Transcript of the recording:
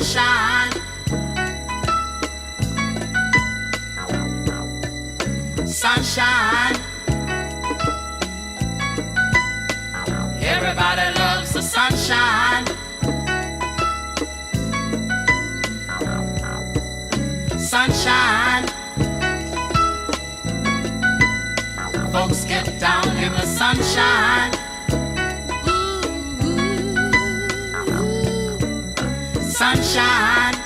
sunshine. Sunshine. Everybody loves the sunshine. Sunshine. Folks get down in the sunshine. Sunshine.